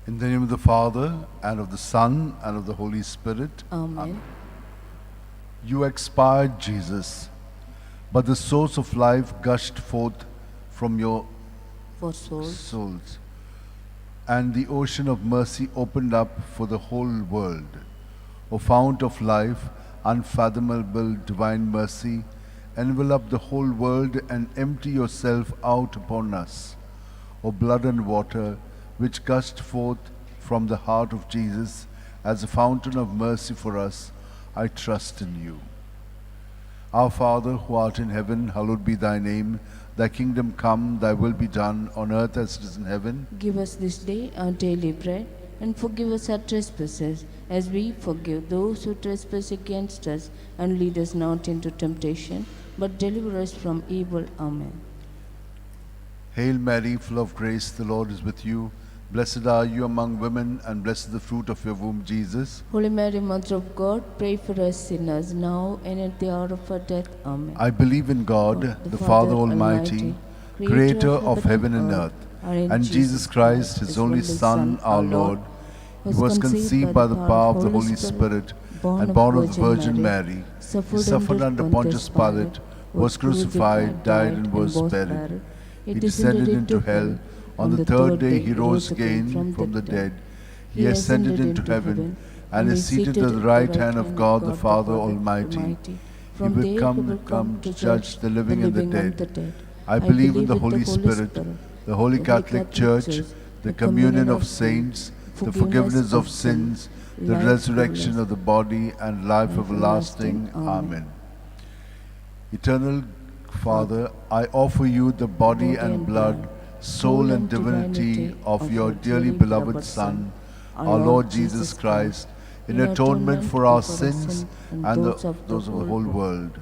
In the name of the Father, and of the Son, and of the Holy Spirit. Amen. You expired, Jesus, but the source of life gushed forth from your For souls, souls, and the ocean of mercy opened up for the whole world. O fount of life, unfathomable divine mercy, envelop the whole world and empty yourself out upon us. O blood and water, which gushed forth from the heart of Jesus as a fountain of mercy for us, I trust in you. Our Father, who art in heaven, hallowed be thy name. Thy kingdom come, thy will be done, on earth as it is in heaven. give us this day our daily bread, and forgive us our trespasses, as we forgive those who trespass against us. And lead us not into temptation, but deliver us from evil. Amen. Hail Mary, full of grace, the Lord is with you. Blessed are you among women, and blessed is the fruit of your womb, Jesus. Holy Mary, Mother of God, pray for us sinners, now and at the hour of our death. Amen. I believe in God, the Father Almighty, creator of heaven and earth, and Jesus Christ, his only Son, our Lord, who was conceived by the power of the Holy Spirit, and born of the Virgin Mary. He suffered under Pontius Pilate, was crucified, died, and was buried. He descended into hell. On the third day he rose again from the dead. He ascended into heaven, and is seated at the right hand of God the Father Almighty. He will come to judge the living and the dead. I believe in the Holy Spirit, the Holy Catholic Church, the communion of saints, the forgiveness of sins, the resurrection of the body, and life everlasting. Amen. Eternal Father, I offer you the body and blood, soul and divinity of your dearly beloved Son, our Lord Jesus Christ, in atonement for our sins and those of the whole world.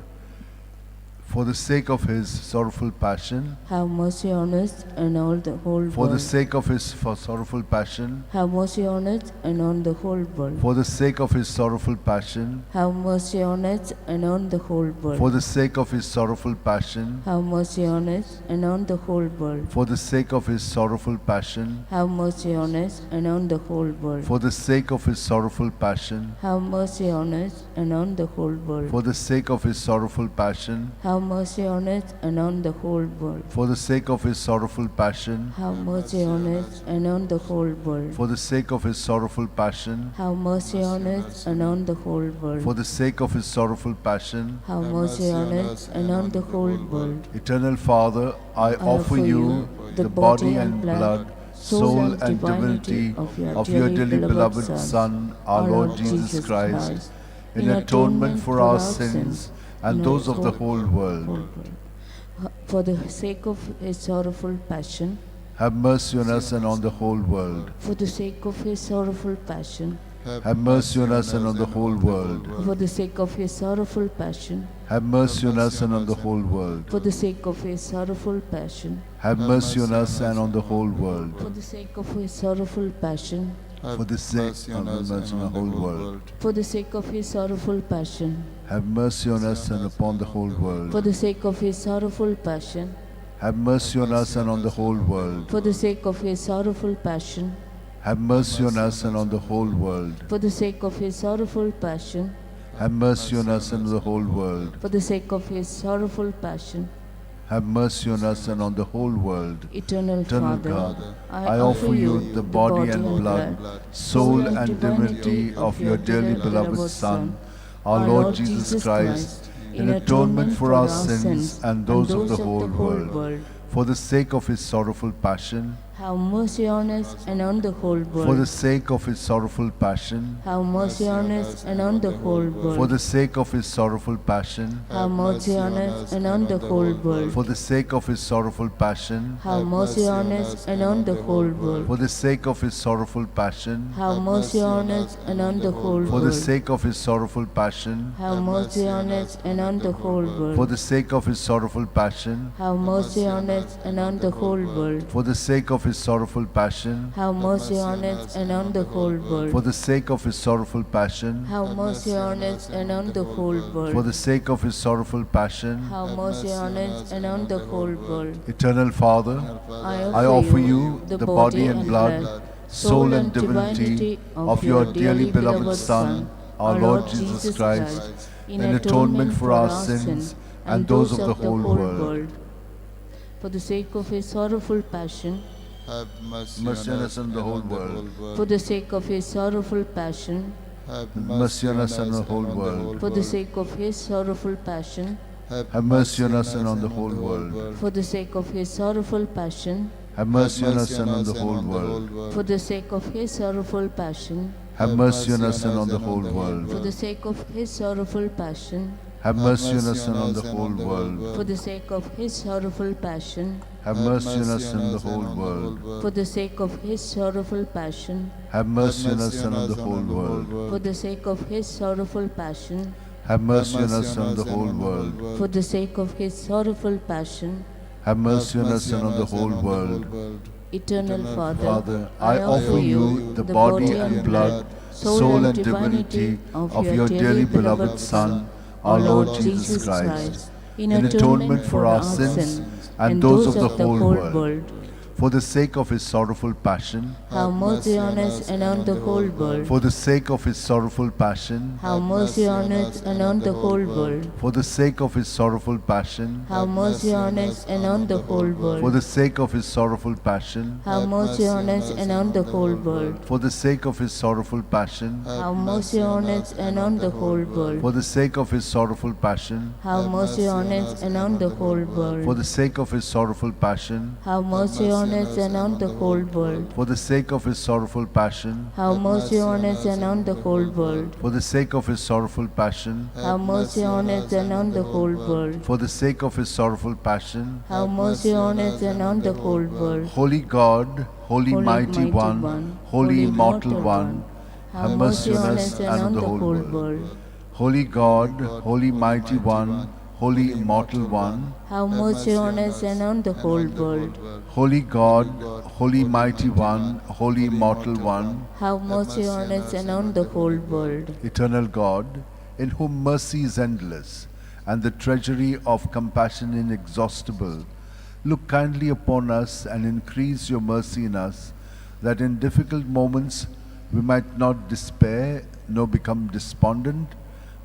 For the sake of his sorrowful passion, have mercy on us and all the whole world. for the sake of his sorrowful passion, have mercy on us and on the whole world. for the sake of his sorrowful passion, have mercy on us and on the whole world. for the sake of his sorrowful passion, have mercy on us and on the whole world. for the sake of his sorrowful passion, have mercy on us and on the whole world. for the sake of his sorrowful passion, have mercy on us and on the whole world. for the sake of his sorrowful passion, have mercy on us and on the whole world. for the sake of his sorrowful passion, have mercy on us and on the whole world. for the sake of his sorrowful passion, have mercy on us and on the whole world. for the sake of his sorrowful passion. have mercy on us and on the whole world. Eternal Father, I offer you the body and blood, soul and divinity of your dearly beloved Son, our Lord Jesus Christ, in atonement for our sins and those of the whole world. For the sake of his sorrowful passion, have mercy on us and on the whole world. for the sake of his sorrowful passion, have mercy on us and on the whole world. for the sake of his sorrowful passion, have mercy on us and on the whole world. for the sake of his sorrowful passion, have mercy on us and on the whole world. for the sake of his sorrowful passion, for the sake of mercy on the whole world. for the sake of his sorrowful passion, have mercy on us and upon the whole world. for the sake of his sorrowful passion, have mercy on us and on the whole world. for the sake of his sorrowful passion, have mercy on us and on the whole world. for the sake of his sorrowful passion, have mercy on us and on the whole world. for the sake of his sorrowful passion. have mercy on us and on the whole world. Eternal Father, Father, I offer you the body and blood, soul and divinity of your dearly beloved Son, our Lord Jesus Christ, in atonement for our sins and those of the whole world. For the sake of his sorrowful passion, Have mercy on us and on the whole world. For the sake of his sorrowful passion, Have mercy on us and on the whole world. for the sake of his sorrowful passion, Have mercy on us and on the whole world. for the sake of his sorrowful passion, Have mercy on us and on the whole world. for the sake of his sorrowful passion, Have mercy on us and on the whole for the world. sake of his sorrowful passion, Have mercy on us and on the whole world. for the sake of his sorrowful passion, Have mercy on us and on the whole world. for the sake of his sorrowful passion, Have mercy on us and on the whole world. for the sake of his sorrowful passion, Have mercy on us and on the whole world. for the sake of his sorrowful passion. Have mercy on us and on the whole world. Eternal Father, I offer you the body and blood, soul and divinity of your dearly beloved Son, our Lord Jesus Christ, in atonement for our sins and those of the whole world. For the sake of his sorrowful passion, have mercy Mercy on us and the whole world. for the sake of his sorrowful passion, have Mercy on us and the whole world. for the sake of his sorrowful passion, Have mercy on us and on the whole world. for the sake of his sorrowful passion, Have mercy on us and on the whole world. for the sake of his sorrowful passion, Have mercy on us and on the whole world. for the sake of his sorrowful passion, Have mercy on us and on the whole world. for the sake of his sorrowful passion, Have mercy on us and the whole world. for the sake of his sorrowful passion, Have mercy on us and on the whole world. for the sake of his sorrowful passion, Have mercy on us and on the whole world. for the sake of his sorrowful passion. Have mercy on us and on the whole world. Eternal Father, Father, I offer you the body and blood, soul and divinity of your dearly beloved Son, our Lord Jesus Christ, in atonement for our sins and those of the whole world. For the sake of his sorrowful passion, have mercy on us and on the whole world. for the sake of his sorrowful passion, Have mercy on us and on the whole world. for the sake of his sorrowful passion, Have mercy on us and on the whole world. for the sake of his sorrowful passion, Have mercy on us and on the whole world. for the sake of his sorrowful passion, Have mercy on us and on the whole world. for the sake of his sorrowful passion, Have mercy on us and on the whole world. for the sake of his sorrowful passion, Have mercy on us and on the whole world. for the sake of his sorrowful passion, Have mercy on us and on the whole world. for the sake of his sorrowful passion, Have mercy on us and on the whole world. for the sake of his sorrowful passion. Have mercy on us and on the whole world. Holy God, Holy Mighty One, Holy Immortal One, have mercy on us and on the whole world. Holy God, Holy Mighty One, Holy Immortal One, Have mercy on us and on the whole world. Holy God, Holy Mighty One, Holy Immortal One, Have mercy on us and on the whole world. Eternal God, in whom mercy is endless and the treasury of compassion inexhaustible, look kindly upon us and increase your mercy in us, that in difficult moments we might not despair nor become despondent,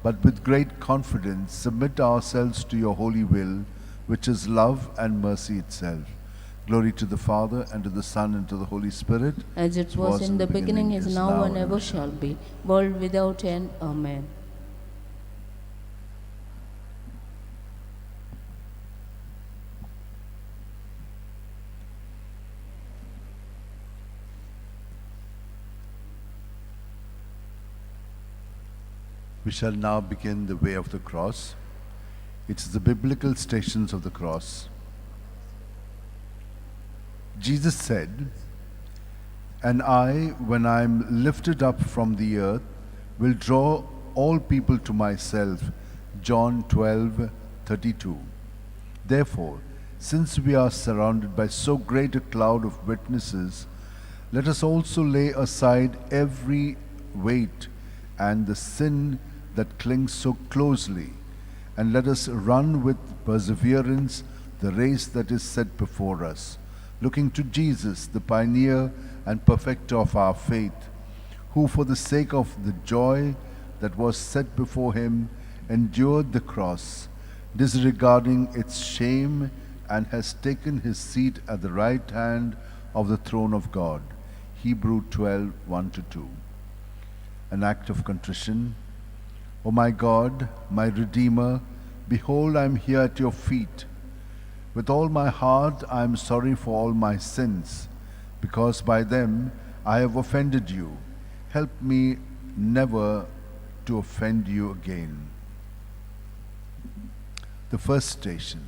but with great confidence submit ourselves to your holy will, which is love and mercy itself. Glory to the Father, and to the Son, and to the Holy Spirit. As it was in the beginning, is now, and ever shall be, world without end. Amen. We shall now begin the way of the cross. It is the biblical stations of the cross. Jesus said, "And I, when I am lifted up from the earth, will draw all people to myself." John 12:32. Therefore, since we are surrounded by so great a cloud of witnesses, let us also lay aside every weight and the sin that clings so closely, and let us run with perseverance the race that is set before us, looking to Jesus, the pioneer and perfecter of our faith, who for the sake of the joy that was set before him endured the cross, disregarding its shame, and has taken his seat at the right hand of the throne of God. Hebrew 12:1-2. An act of contrition. O my God, my Redeemer, behold, I am here at your feet. With all my heart I am sorry for all my sins, because by them I have offended you. Help me never to offend you again. The first station.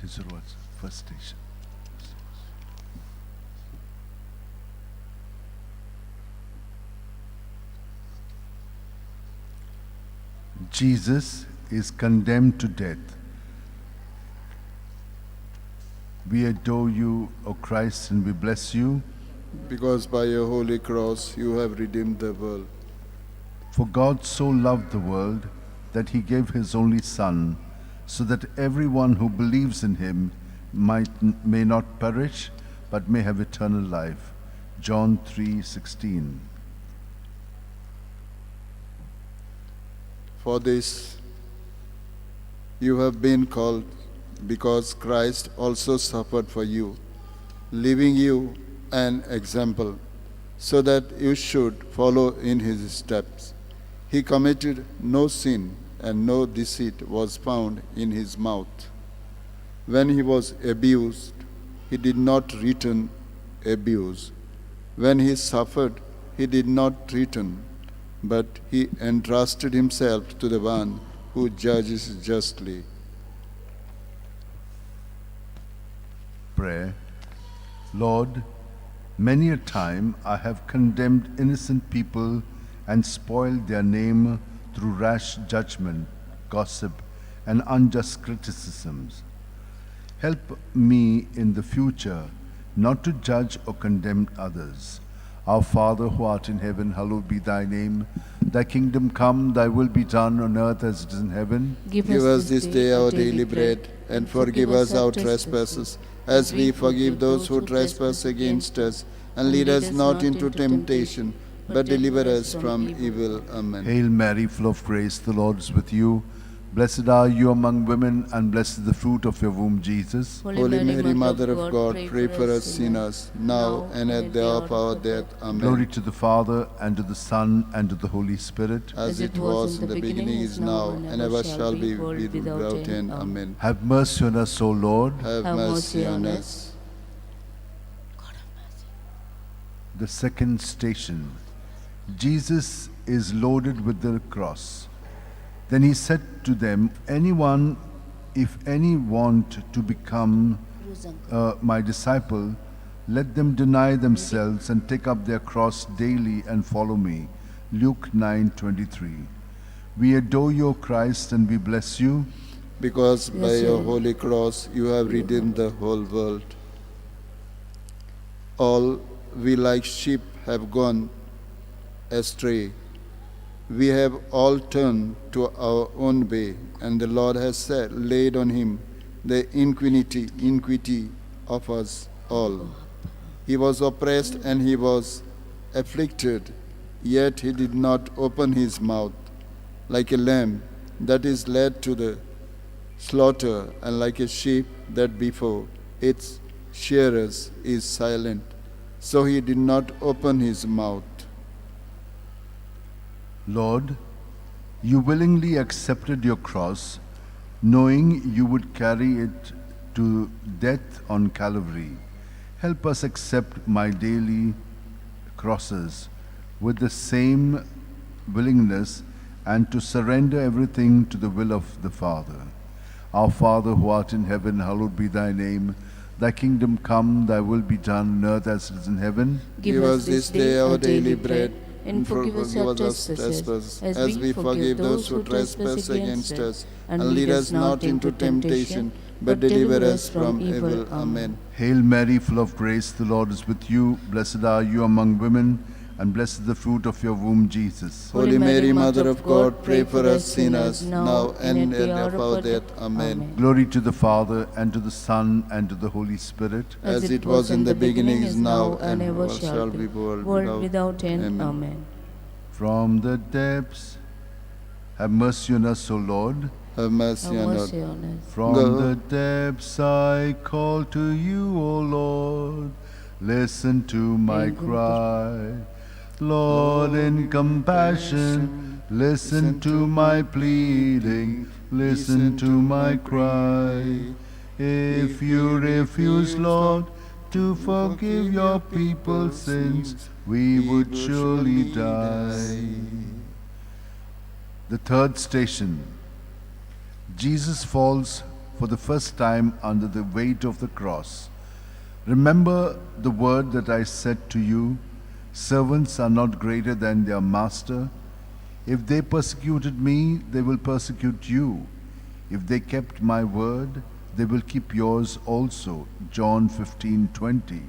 This is what's first station. Jesus is condemned to death. We adore you, O Christ, and we bless you. Because by your holy cross you have redeemed the world. For God so loved the world that he gave his only Son, so that everyone who believes in him may not perish, but may have eternal life. John 3:16. For this you have been called, because Christ also suffered for you, leaving you an example, so that you should follow in his steps. He committed no sin, and no deceit was found in his mouth. When he was abused, he did not return abuse. When he suffered, he did not return, but he entrusted himself to the one who judges justly. Prayer. Lord, many a time I have condemned innocent people and spoiled their name through rash judgment, gossip, and unjust criticisms. Help me in the future not to judge or condemn others. Our Father who art in heaven, hallowed be thy name. Thy kingdom come, thy will be done on earth as it is in heaven. Give us this day our daily bread, and forgive us our trespasses, as we forgive those who trespass against us. And lead us not into temptation, but deliver us from evil. Amen. Hail Mary, full of grace, the Lord is with you. Blessed are you among women, and blessed is the fruit of your womb, Jesus. Holy Mary, Mother of God, pray for us sinners, now and at the hour of our death. Amen. Glory to the Father, and to the Son, and to the Holy Spirit. As it was in the beginning, is now, and ever shall be, world without end. Amen. Have mercy on us, O Lord. Have mercy on us. The second station. Jesus is loaded with the cross. Then he said to them, if any want to become my disciple, let them deny themselves and take up their cross daily and follow me. Luke 9:23. We adore you, O Christ, and we bless you. Because by your holy cross you have redeemed the whole world. All we like sheep have gone astray. We have all turned to our own way, and the Lord has laid on him the iniquity of us all. He was oppressed and he was afflicted, yet he did not open his mouth. Like a lamb that is led to the slaughter, and like a sheep that before its shearers is silent, so he did not open his mouth. Lord, you willingly accepted your cross, knowing you would carry it to death on Calvary. Help us accept my daily crosses with the same willingness, and to surrender everything to the will of the Father. Our Father who art in heaven, hallowed be thy name. Thy kingdom come, thy will be done on earth as it is in heaven. Give us this day our daily bread, and forgive us our trespasses, as we forgive those who trespass against us. And lead us not into temptation, but deliver us from evil. Amen. Hail Mary, full of grace, the Lord is with you. Blessed are you among women, and blessed is the fruit of your womb, Jesus. Holy Mary, Mother of God, pray for us sinners, now and at the hour of our death. Amen. Glory to the Father, and to the Son, and to the Holy Spirit. As it was in the beginning, is now, and ever shall be, world without end. Amen. From the depths, have mercy on us, O Lord. Have mercy Have on us. mercy on us. From Go. the depths I call to you, O Lord. Listen to my cry. Lord, in compassion, listen to my pleading, listen to my cry. If you refuse, Lord, to forgive your people's sins, we would surely die. The third station. Jesus falls for the first time under the weight of the cross. Remember the word that I said to you, servants are not greater than their master. If they persecuted me, they will persecute you. If they kept my word, they will keep yours also. John 15:20.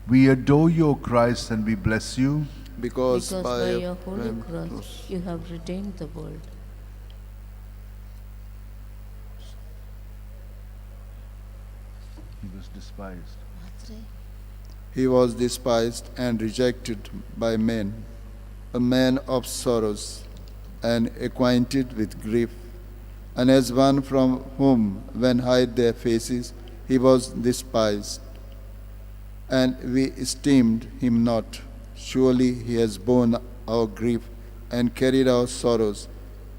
We adore you, O Christ, and we bless you. Because by your holy cross you have redeemed the world. He was despised. He was despised and rejected by men, a man of sorrows and acquainted with grief, and as one from whom men hide their faces, he was despised. And we esteemed him not. Surely he has borne our grief and carried our sorrows,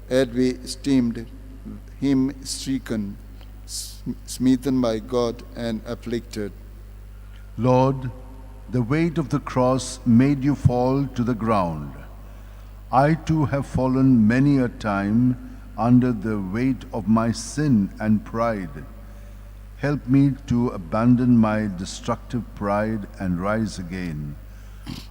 yet we esteemed him stricken, smitten by God, and afflicted. Lord, the weight of the cross made you fall to the ground. I too have fallen many a time under the weight of my sin and pride. Help me to abandon my destructive pride and rise again.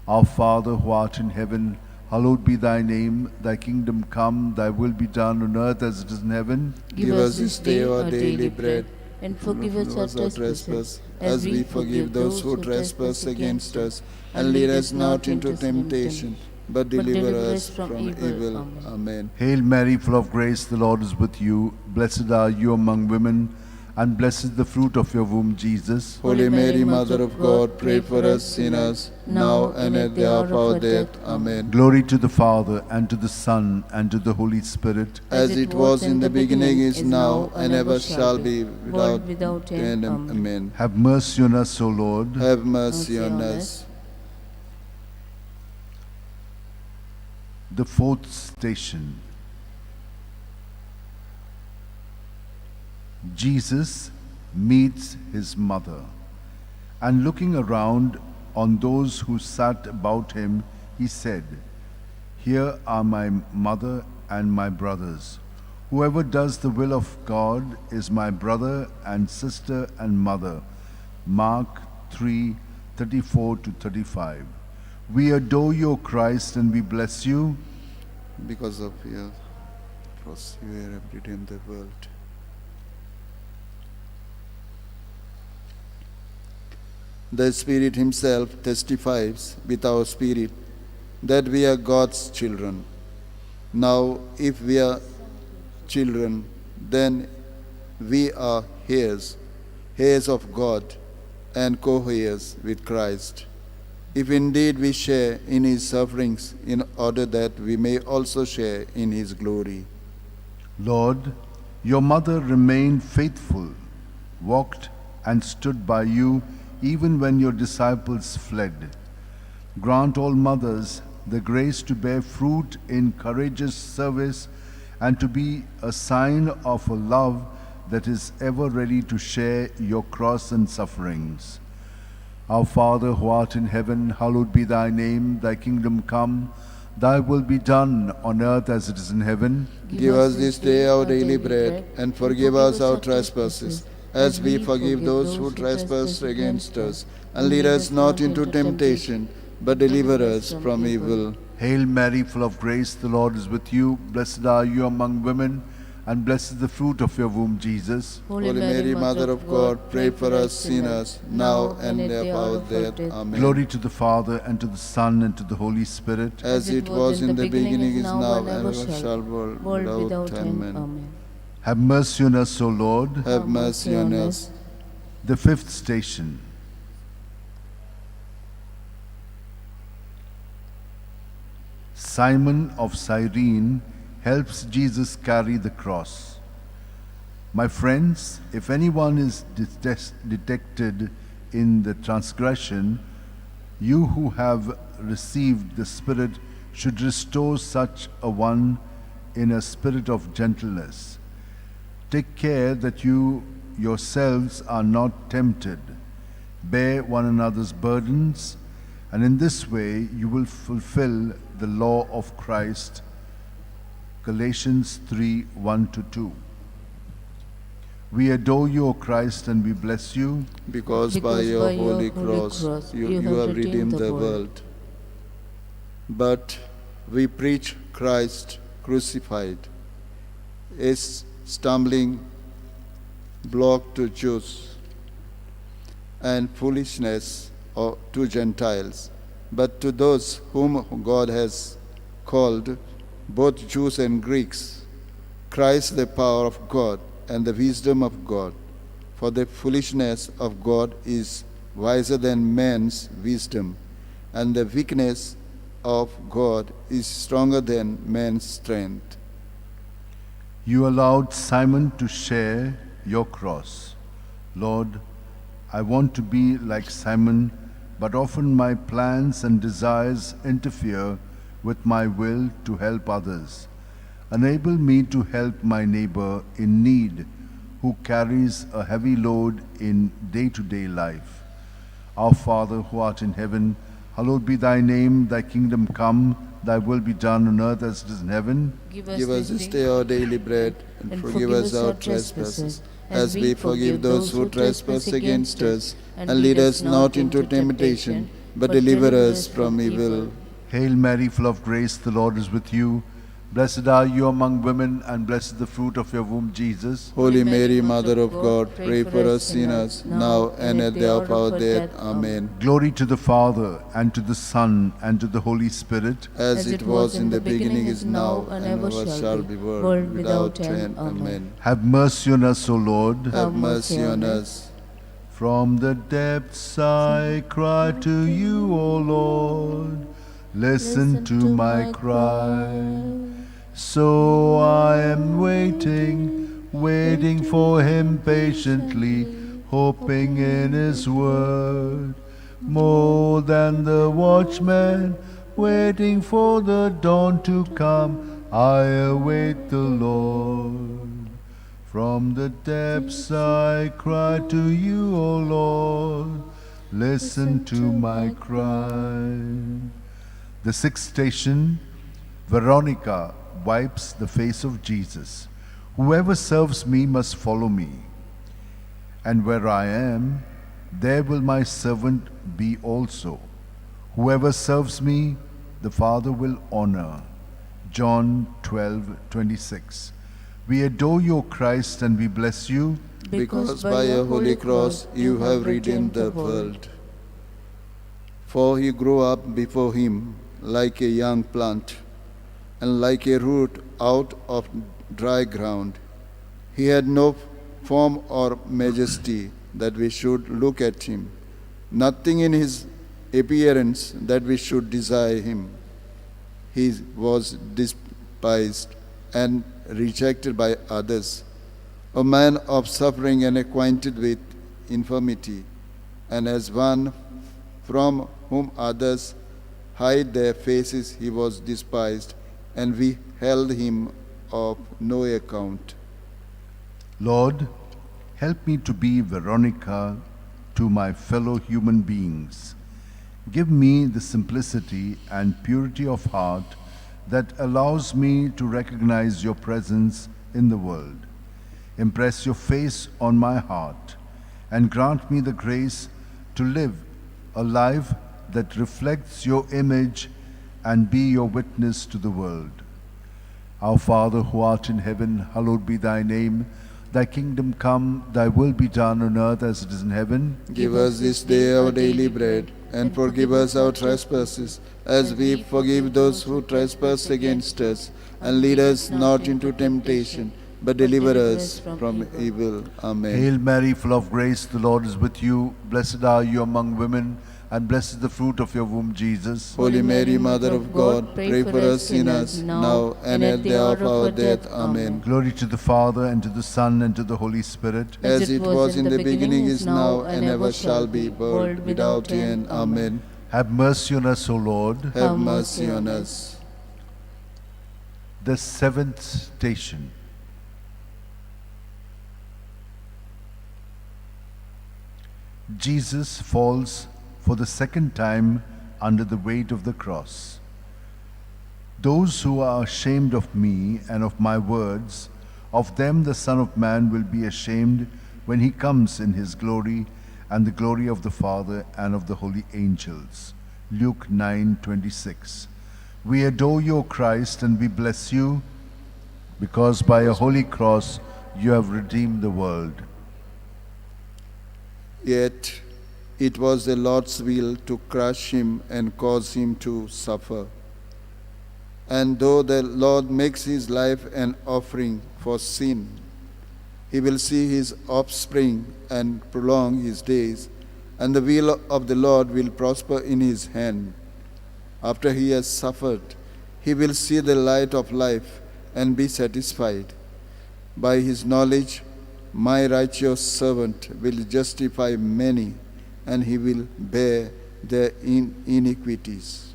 Our Father who art in heaven, hallowed be thy name. Thy kingdom come, thy will be done on earth as it is in heaven. Give us this day our daily bread, and forgive us our trespasses, as we forgive those who trespass against us. And lead us not into temptation, but deliver us from evil. Amen. Hail Mary, full of grace, the Lord is with you. Blessed are you among women, and blessed is the fruit of your womb, Jesus. Holy Mary, Mother of God, pray for us sinners, now and at the hour of our death. Amen. Glory to the Father, and to the Son, and to the Holy Spirit. As it was in the beginning, is now, and ever shall be, world without without end. end. Amen. Have mercy on us, O Lord. Have mercy on us. The fourth station. Jesus meets his mother, and looking around on those who sat about him, he said, "Here are my mother and my brothers. Whoever does the will of God is my brother and sister and mother." Mark 3:34-35. We adore you, O Christ, and we bless you. Because of your cross, you have redeemed the world. The Spirit Himself testifies with our spirit that we are God's children. Now, if we are children, then we are heirs, heirs of God, and co-heirs with Christ. If indeed we share in His sufferings, in order that we may also share in His glory. Lord, your mother remained faithful, walked and stood by you even when your disciples fled. Grant all mothers the grace to bear fruit in courageous service and to be a sign of a love that is ever ready to share your cross and sufferings. Our Father who art in heaven, hallowed be thy name. Thy kingdom come, thy will be done on earth as it is in heaven. Give us this day our daily bread, and forgive us our trespasses, as we forgive those who trespass against us. And lead us not into temptation, but deliver us from evil. Hail Mary, full of grace, the Lord is with you. Blessed are you among women, and blessed is the fruit of your womb, Jesus. Holy Mary, Mother of God, pray for us sinners, now and at the hour of death. Amen. Glory to the Father, and to the Son, and to the Holy Spirit. As it was in the beginning, is now, and ever shall be, world world without end. end. Amen. Have mercy on us, O Lord. Have mercy on us. The fifth station. Simon of Cyrene helps Jesus carry the cross. My friends, if anyone is detected in the transgression, you who have received the Spirit should restore such a one in a spirit of gentleness. Take care that you yourselves are not tempted. Bear one another's burdens, and in this way you will fulfill the law of Christ. Galatians 3:1-2. We adore you, O Christ, and we bless you, Because by your holy cross you have redeemed the world. But we preach Christ crucified, a stumbling block to Jews and foolishness to Gentiles. But to those whom God has called, both Jews and Greeks, Christ the power of God and the wisdom of God. For the foolishness of God is wiser than man's wisdom, and the weakness of God is stronger than man's strength. You allowed Simon to share your cross. Lord, I want to be like Simon, but often my plans and desires interfere with my will to help others. Enable me to help my neighbor in need who carries a heavy load in day-to-day life. Our Father who art in heaven, hallowed be thy name, thy kingdom come, thy will be done on earth as it is in heaven. Give us this day our daily bread, and forgive us our trespasses, as we forgive those who trespass against us. And lead us not into temptation, but deliver us from evil. Hail Mary, full of grace, the Lord is with you. Blessed are you among women, and blessed is the fruit of your womb, Jesus. Holy Mary, Mother of God, pray for us sinners, now and at the hour of our death. Amen. Glory to the Father, and to the Son, and to the Holy Spirit. As it was in the beginning, is now, and ever shall be, world without end. Amen. Have mercy on us, O Lord. Have mercy on us. From the depths I cry to you, O Lord. Listen to my cry. So I am waiting for him patiently, hoping in his word. More than the watchman, waiting for the dawn to come, I await the Lord. From the depths I cry to you, O Lord. Listen to my cry. The sixth station, Veronica wipes the face of Jesus. Whoever serves me must follow me. And where I am, there will my servant be also. Whoever serves me, the Father will honor. John 12:26. We adore you, O Christ, and we bless you, because by your holy cross you have redeemed the world. For he grew up before him like a young plant, and like a root out of dry ground. He had no form or majesty that we should look at him, nothing in his appearance that we should desire him. He was despised and rejected by others, a man of suffering and acquainted with infirmity, and as one from whom others hide their faces, he was despised, and we held him of no account. Lord, help me to be Veronica to my fellow human beings. Give me the simplicity and purity of heart that allows me to recognize your presence in the world. Impress your face on my heart and grant me the grace to live a life that reflects your image and be your witness to the world. Our Father who art in heaven, hallowed be thy name. Thy kingdom come, thy will be done on earth as it is in heaven. Give us this day our daily bread, and forgive us our trespasses, as we forgive those who trespass against us. And lead us not into temptation, but deliver us from evil. Amen. Hail Mary, full of grace, the Lord is with you. Blessed are you among women, and blessed is the fruit of your womb, Jesus. Holy Mary, Mother of God, pray for us sinners, now and at the hour of our death. Amen. Glory to the Father, and to the Son, and to the Holy Spirit. As it was in the beginning, is now, and ever shall be, world without end. Amen. Have mercy on us, O Lord. Have mercy on us. The seventh station. Jesus falls for the second time under the weight of the cross. Those who are ashamed of me and of my words, of them the Son of Man will be ashamed when he comes in his glory and the glory of the Father and of the holy angels. Luke 9:26. We adore you, O Christ, and we bless you, because by a holy cross you have redeemed the world. Yet it was the Lord's will to crush him and cause him to suffer. And though the Lord makes his life an offering for sin, he will see his offspring and prolong his days, and the will of the Lord will prosper in his hand. After he has suffered, he will see the light of life and be satisfied. By his knowledge, my righteous servant will justify many, and he will bear their iniquities.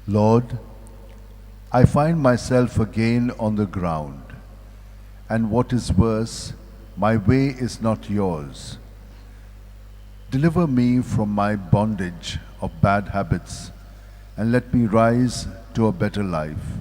Lord, I find myself again on the ground, and what is worse, my way is not yours. Deliver me from my bondage of bad habits, and let me rise to a better life.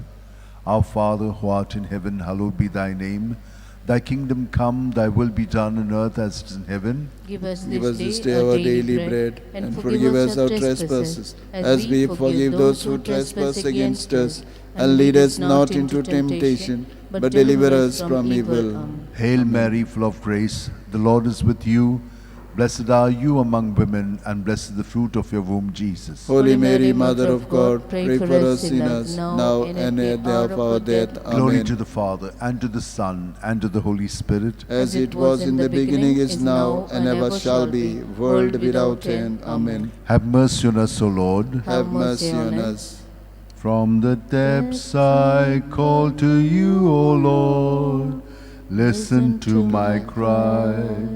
Our Father who art in heaven, hallowed be thy name. Thy kingdom come, thy will be done on earth as it is in heaven. Give us this day our daily bread, and forgive us our trespasses, as we forgive those who trespass against us. And lead us not into temptation, but deliver us from evil. Amen. Hail Mary, full of grace, the Lord is with you. Blessed are you among women, and blessed is the fruit of your womb, Jesus. Holy Mary, Mother of God, pray for us sinners, now and at the hour of our death. Amen. Glory to the Father, and to the Son, and to the Holy Spirit. As it was in the beginning, is now, and ever shall be, world without end. Amen. Have mercy on us, O Lord. Have mercy on us. From the depths I call to you, O Lord. Listen to my cry.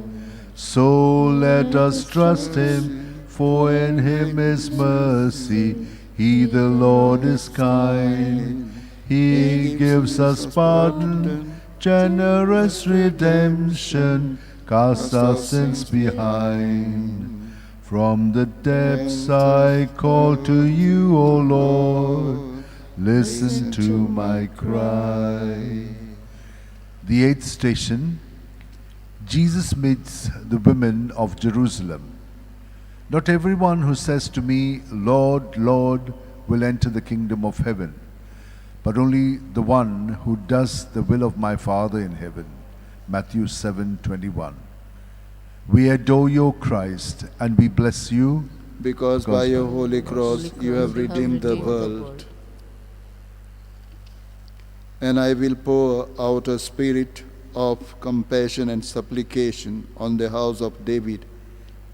So let us trust him, for in him is mercy. He, the Lord, is kind. He gives us pardon, generous redemption, casts our sins behind. From the depths I call to you, O Lord. Listen to my cry. The eighth station. Jesus meets the women of Jerusalem. Not everyone who says to me, Lord, Lord, will enter the kingdom of heaven, but only the one who does the will of my Father in heaven. Matthew 7:21. We adore you, O Christ, and we bless you, because by your holy cross you have redeemed the world. And I will pour out a spirit of compassion and supplication on the house of David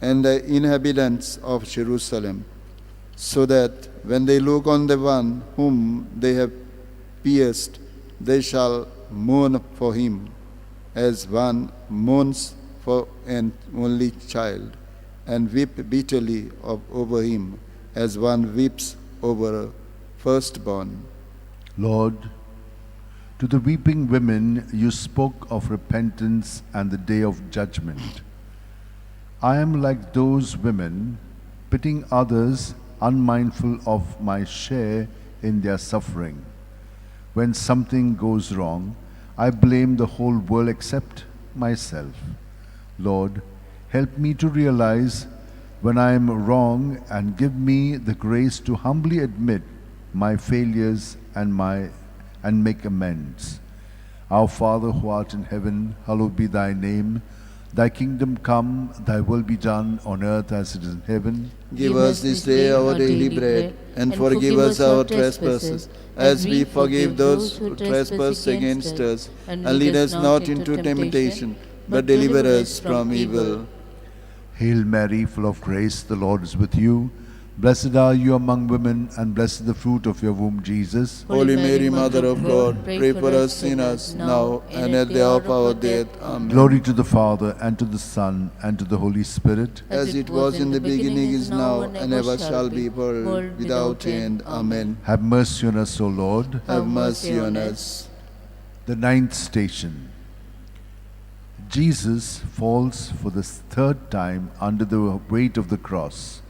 and the inhabitants of Jerusalem, so that when they look on the one whom they have pierced, they shall mourn for him, as one mourns for an only child, and weep bitterly over him, as one weeps over a firstborn. Lord, to the weeping women you spoke of repentance and the day of judgment. I am like those women, pitying others, unmindful of my share in their suffering. When something goes wrong, I blame the whole world except myself. Lord, help me to realize when I am wrong, and give me the grace to humbly admit my failures and make amends. Our Father who art in heaven, hallowed be thy name. Thy kingdom come, thy will be done on earth as it is in heaven. Give us this day our daily bread, and forgive us our trespasses, as we forgive those who trespass against us. And lead us not into temptation, but deliver us from evil. Hail Mary, full of grace, the Lord is with you. Blessed are you among women, and blessed the fruit of your womb, Jesus. Holy Mary, Mother of God, pray for us sinners, now and at the hour of our death. Amen. Glory to the Father, and to the Son, and to the Holy Spirit. As it was in the beginning, is now, and ever shall be, world without end. Amen. Have mercy on us, O Lord. Have mercy on us. The ninth station. Jesus falls for the third time under the weight of the cross.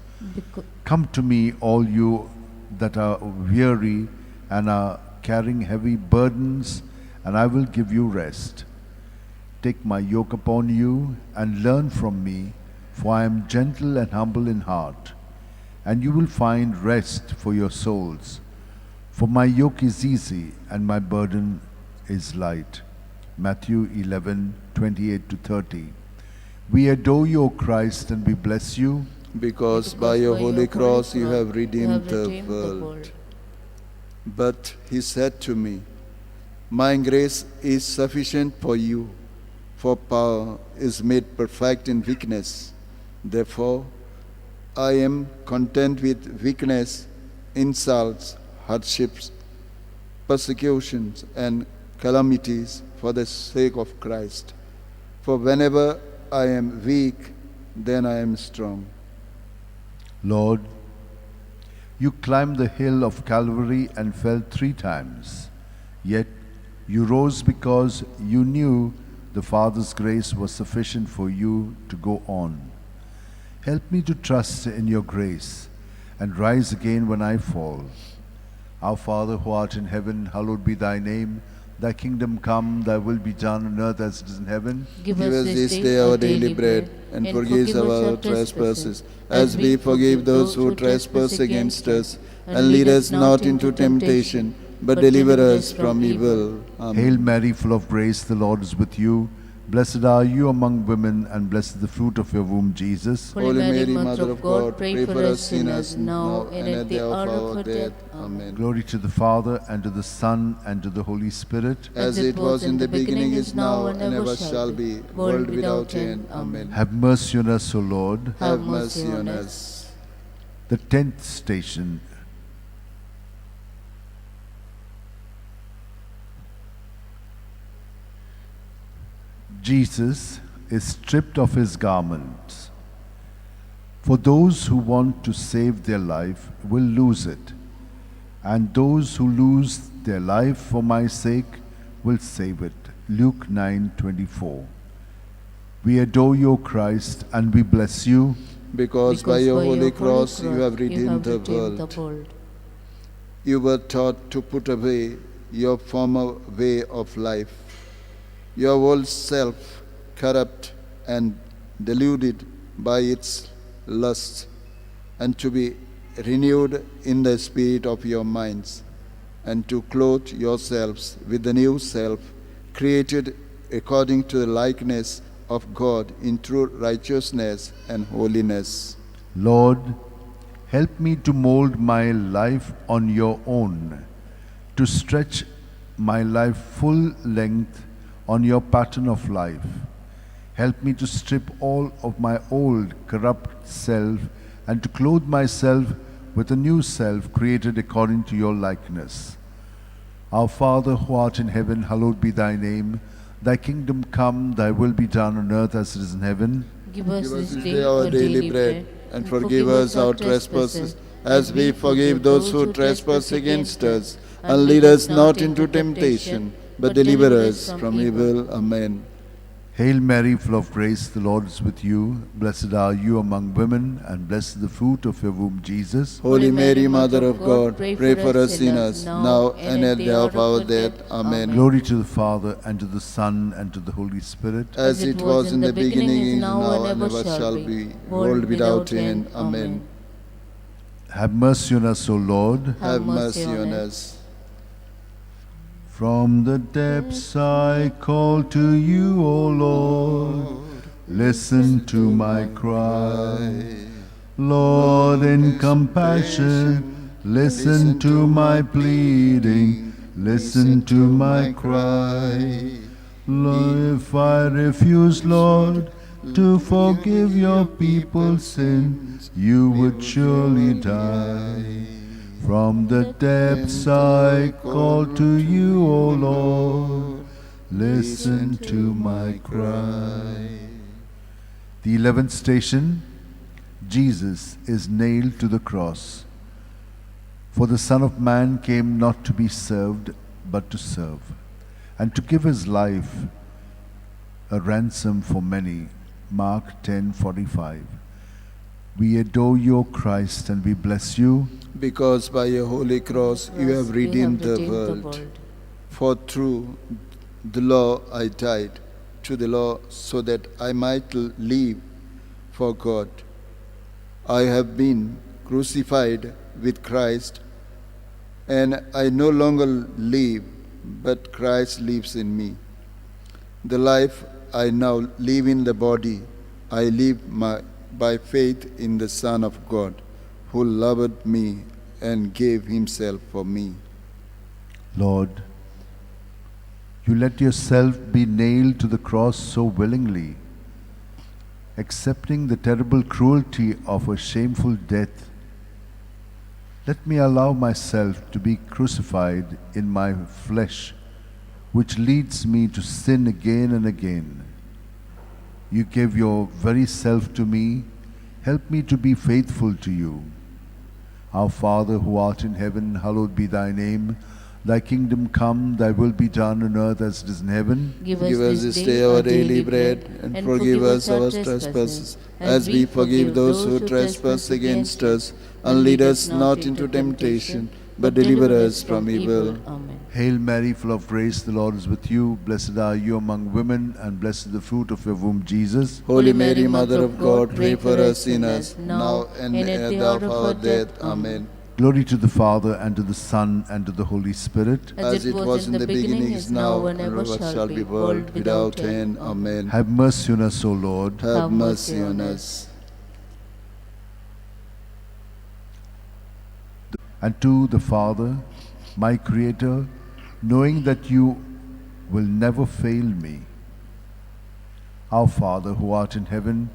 Come to me, all you that are weary and are carrying heavy burdens, and I will give you rest. Take my yoke upon you and learn from me, for I am gentle and humble in heart, and you will find rest for your souls. For my yoke is easy and my burden is light. Matthew 11:28-30. We adore you, O Christ, and we bless you, because by your holy cross you have redeemed the world. But he said to me, my grace is sufficient for you, for power is made perfect in weakness. Therefore, I am content with weakness, insults, hardships, persecutions, and calamities for the sake of Christ. For whenever I am weak, then I am strong. Lord, you climbed the hill of Calvary and fell 3 times. Yet you rose because you knew the Father's grace was sufficient for you to go on. Help me to trust in your grace and rise again when I fall. Our Father who art in heaven, hallowed be thy name. Thy kingdom come, thy will be done on earth as it is in heaven. Give us this day our daily bread, and forgive us our trespasses, as we forgive those who trespass against us. And lead us not into temptation, but deliver us from evil. Amen. Hail Mary, full of grace, the Lord is with you. Blessed are you among women, and blessed the fruit of your womb, Jesus. Holy Mary, Mother of God, pray for us sinners, now and at the hour of our death. Amen. Glory to the Father, and to the Son, and to the Holy Spirit. As it was in the beginning, is now, and ever shall be, world without end. Amen. Have mercy on us, O Lord. Have mercy on us. The 10th station. Jesus is stripped of his garments. For those who want to save their life will lose it, and those who lose their life for my sake will save it. Luke 9:24. We adore you, O Christ, and we bless you, because by your holy cross you have redeemed the world. You were taught to put away your former way of life, your old self, corrupt and deluded by its lusts, and to be renewed in the spirit of your minds, and to clothe yourselves with the new self, created according to the likeness of God in true righteousness and holiness. Lord, help me to mold my life on your own, to stretch my life full length on your pattern of life. Help me to strip all of my old corrupt self and to clothe myself with a new self created according to your likeness. Our Father who art in heaven, hallowed be thy name. Thy kingdom come, thy will be done on earth as it is in heaven. Give us this day our daily bread, and forgive us our trespasses, as we forgive those who trespass against us. And lead us not into temptation, but deliver us from evil. Amen. Hail Mary, full of grace, the Lord is with you. Blessed are you among women, and blessed the fruit of your womb, Jesus. Holy Mary, Mother of God, pray for us sinners, now and at the hour of our death. Amen. Glory to the Father, and to the Son, and to the Holy Spirit. As it was in the beginning, is now, and ever shall be, world without end. Amen. Have mercy on us, O Lord. Have mercy on us. From the depths I call to you, O Lord. Listen to my cry. Lord, in compassion, listen to my pleading. Listen to my cry. Lord, if I refuse, Lord, to forgive your people's sins, you would surely die. From the depths I call to you, O Lord. Listen to my cry. The 11th station, Jesus is nailed to the cross. For the Son of Man came not to be served, but to serve, and to give his life a ransom for many. Mark 10:45. We adore you, O Christ, and we bless you, Because by your holy cross you have redeemed the world. For through the law I died to the law so that I might live for God. I have been crucified with Christ, and I no longer live, but Christ lives in me. The life I now live in the body, I live by faith in the Son of God, who loved me and gave himself for me. Lord. You let yourself be nailed to the cross so willingly, accepting the terrible cruelty of a shameful death. Let me allow myself to be crucified in my flesh, which leads me to sin again and again. You gave your very self to me. Help me to be faithful to you. Our Father who art in heaven, hallowed be thy name. Thy kingdom come, thy will be done on earth as it is in heaven. Give us this day our daily bread, and forgive us our trespasses, as we forgive those who trespass against us. And lead us not into temptation, but deliver us from evil. Amen. Hail Mary, full of grace, the Lord is with you. Blessed are you among women, and blessed is the fruit of your womb, Jesus. Holy Mary, Mother of God, pray for us sinners, now and at the hour of our death. Amen. Glory to the Father, and to the Son, and to the Holy Spirit. As it was in the beginning, is now, and ever shall be, world without end. Amen. Have mercy on us, O Lord. Have mercy on us. And to the Father, my Creator, knowing that you will never fail me. Our Father, who art in heaven,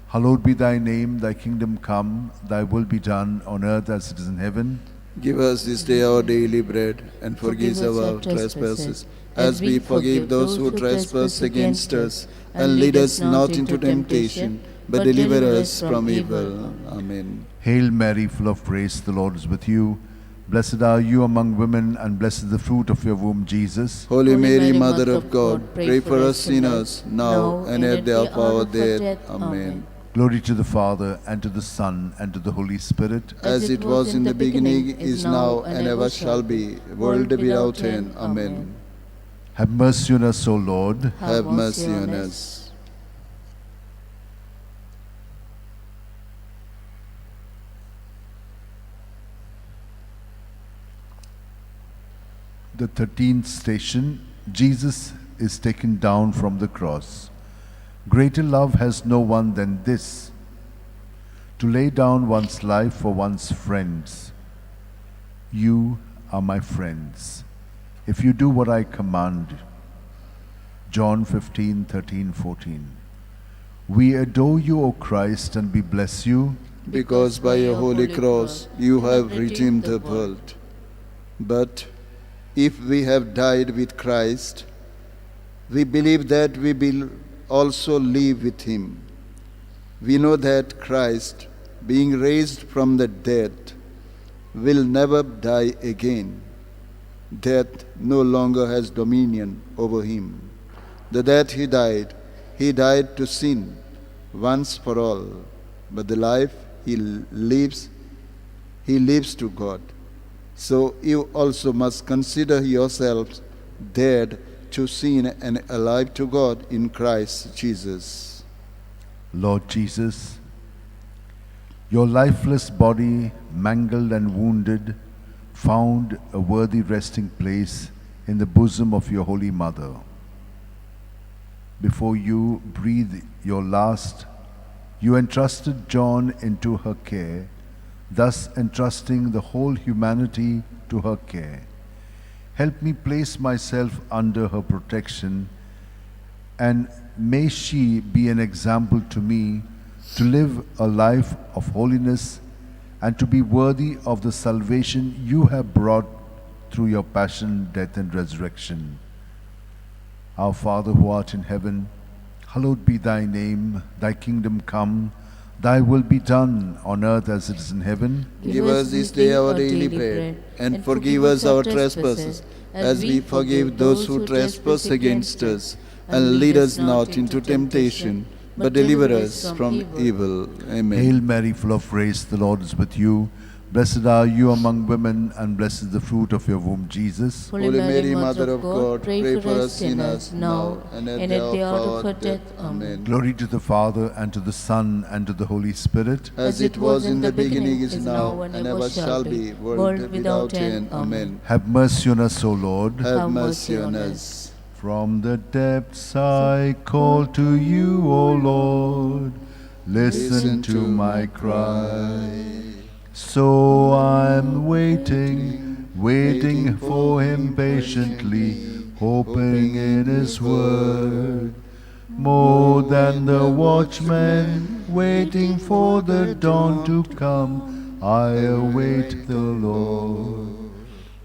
hallowed be thy name. Thy kingdom come, thy will be done on earth as it is in heaven. Give us this day our daily bread, and forgive us our trespasses, as we forgive those who trespass against us. And lead us not into temptation, but deliver us from evil. Amen. Hail Mary, full of grace, the Lord is with you. Blessed are you among women, and blessed is the fruit of your womb, Jesus. Holy Mary, Mother of God, pray for us sinners, now and at the hour of our death. Amen. Glory to the Father, and to the Son, and to the Holy Spirit. As it was in the beginning, is now, and ever shall be, world without end. Amen. Have mercy on us, O Lord. Have mercy on us. The 13th station, Jesus is taken down from the cross. Greater love has no one than this, to lay down one's life for one's friends. You are my friends, if you do what I command. John 15:13-14. We adore you, O Christ, and we bless you, because by your holy cross you have redeemed the world. But if we have died with Christ, we believe that we will also live with him. We know that Christ, being raised from the dead, will never die again. Death no longer has dominion over him. The death he died to sin once for all, but the life he lives to God. So you also must consider yourselves dead to sin and alive to God in Christ Jesus. Lord Jesus, Your lifeless body, mangled and wounded, found a worthy resting place in the bosom of your Holy Mother. Before you breathed your last, you entrusted John into her care, thus entrusting the whole humanity to her care. Help me place myself under her protection, and may she be an example to me to live a life of holiness and to be worthy of the salvation you have brought through your passion, death, and resurrection. Our Father who art in heaven, hallowed be thy name. Thy kingdom come, thy will be done on earth as it is in heaven. Give us this day our daily bread, and forgive us our trespasses, as we forgive those who trespass against us. And lead us not into temptation, but deliver us from evil. Amen. Hail Mary, full of grace, the Lord is with you. Blessed are you among women, and blessed is the fruit of your womb, Jesus. Holy Mary, Mother of God, pray for us sinners, now and at the hour of our death. Amen. Glory to the Father, and to the Son, and to the Holy Spirit. As it was in the beginning, is now, and ever shall be, world without end. Amen. Have mercy on us, O Lord. Have mercy on us. From the depths I call to you, O Lord. Listen to my cry. So I'm waiting for him patiently, hoping in his word. More than the watchmen waiting for the dawn to come, I await the Lord.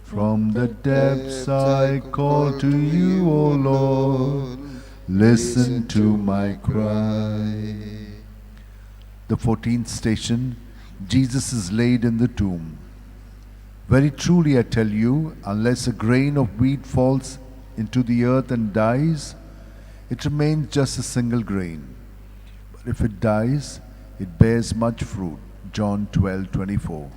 From the depths I call to you, O Lord. Listen to my cry. The 14th station, Jesus is laid in the tomb. Very truly I tell you, unless a grain of wheat falls into the earth and dies, it remains just a single grain. But if it dies, it bears much fruit. John 12:24.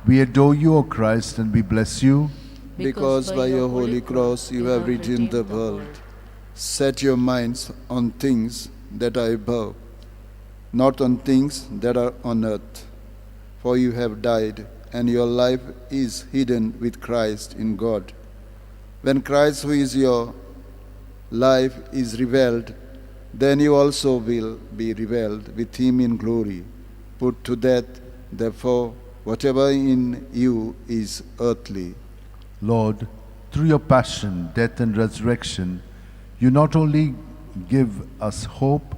We adore you, O Christ, and we bless you, because by your holy cross you have redeemed the world. Set your minds on things that are above, not on things that are on earth. For you have died, and your life is hidden with Christ in God. When Christ, who is your life, is revealed, then you also will be revealed with him in glory. Put to death, therefore, whatever in you is earthly. Lord. Through your passion, death, and resurrection, you not only give us hope,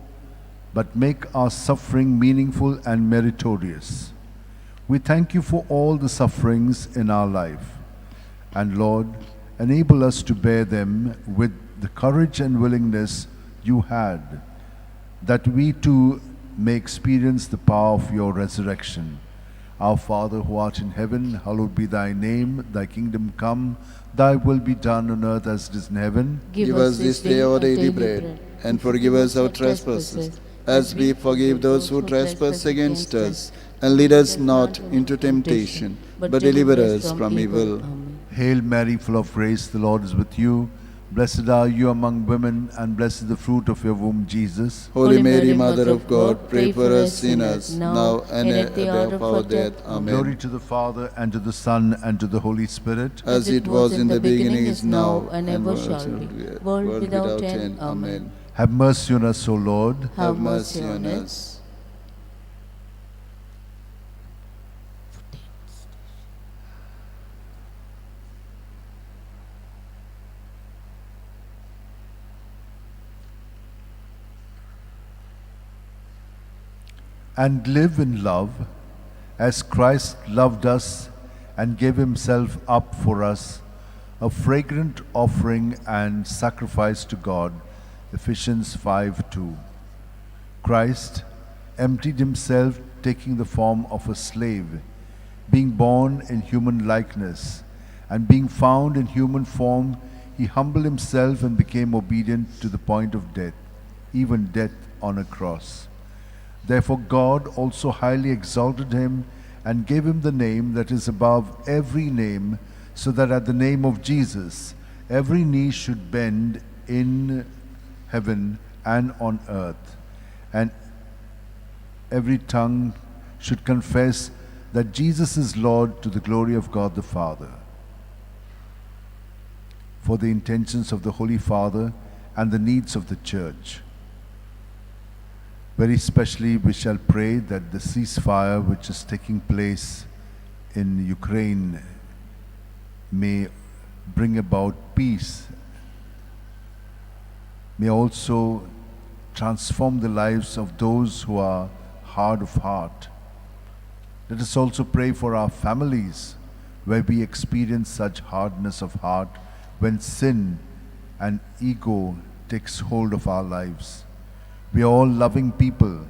but make our suffering meaningful and meritorious. We thank you for all the sufferings in our life. And Lord, enable us to bear them with the courage and willingness you had, that we too may experience the power of your resurrection. Our Father who art in heaven, hallowed be thy name. Thy kingdom come, thy will be done on earth as it is in heaven. Give us this day our daily bread, and forgive us our trespasses, as we forgive those who trespass against us. And lead us not into temptation, but deliver us from evil. Hail Mary, full of grace, the Lord is with you. Blessed are you among women, and blessed is the fruit of your womb, Jesus. Holy Mary, Mother of God, pray for us sinners, now and at the hour of our death. Amen. Glory to the Father, and to the Son, and to the Holy Spirit. As it was in the beginning, is now, and ever shall be, world without end. Amen. Have mercy on us, O Lord. Have mercy on us. And live in love, as Christ loved us and gave himself up for us, a fragrant offering and sacrifice to God. Ephesians 5:2. Christ emptied himself, taking the form of a slave, being born in human likeness, and being found in human form, he humbled himself and became obedient to the point of death, even death on a cross. Therefore God also highly exalted him and gave him the name that is above every name, so that at the name of Jesus every knee should bend in heaven and on earth, and every tongue should confess that Jesus is Lord to the glory of God the Father. For the intentions of the Holy Father and the needs of the Church. Very specially, we shall pray that the ceasefire which is taking place in Ukraine may bring about peace, may also transform the lives of those who are hard of heart. Let us also pray for our families, where we experience such hardness of heart when sin and ego takes hold of our lives. We are all loving people,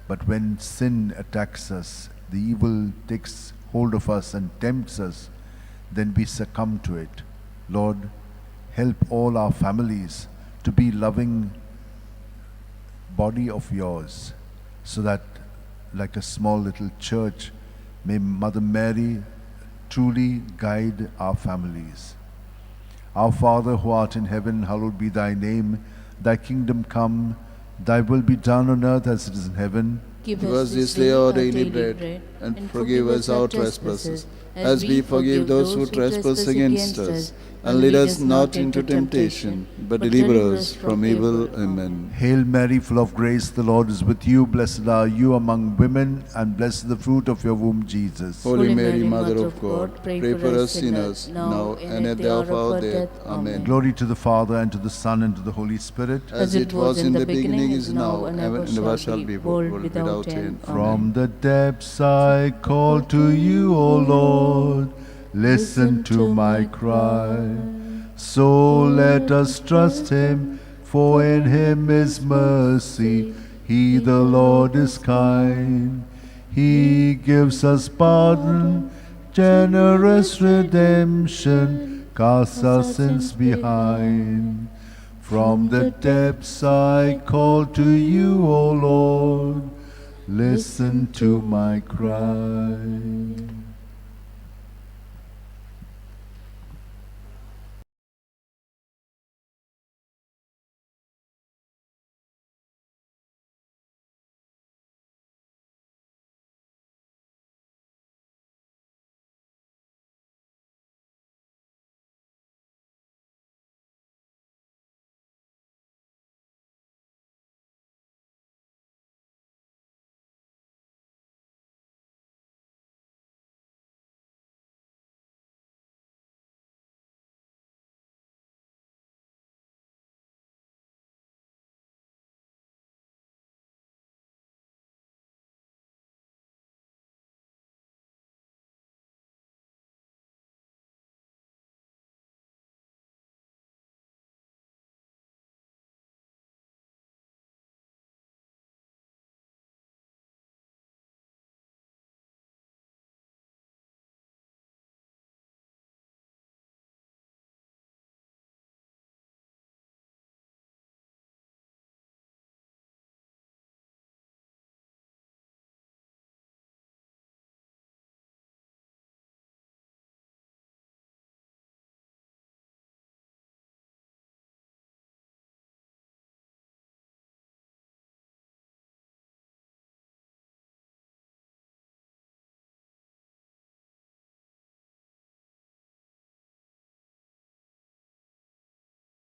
but when sin attacks us, the evil takes hold of us and tempts us, then we succumb to it. Lord, help all our families to be loving body of yours, so that like a small little church, may Mother Mary truly guide our families. Our Father who art in heaven, hallowed be thy name. Thy kingdom come, thy will be done on earth as it is in heaven. Give us this day our daily bread, and forgive us our trespasses, as we forgive those who trespass against us. And lead us not into temptation, but deliver us from evil. Amen. Hail Mary, full of grace, the Lord is with you. Blessed are you among women, and blessed the fruit of your womb, Jesus. Holy Mary, Mother of God, pray for us sinners, now and at the hour of our death. Amen. Glory to the Father, and to the Son, and to the Holy Spirit. As it was in the beginning, is now, and ever shall be, world without end. From the depths I call to you, O Lord. Listen to my cry. So let us trust him, for in him is mercy. He, the Lord, is kind. He gives us pardon, generous redemption, casts our sins behind. From the depths I call to you, O Lord. Listen to my cry.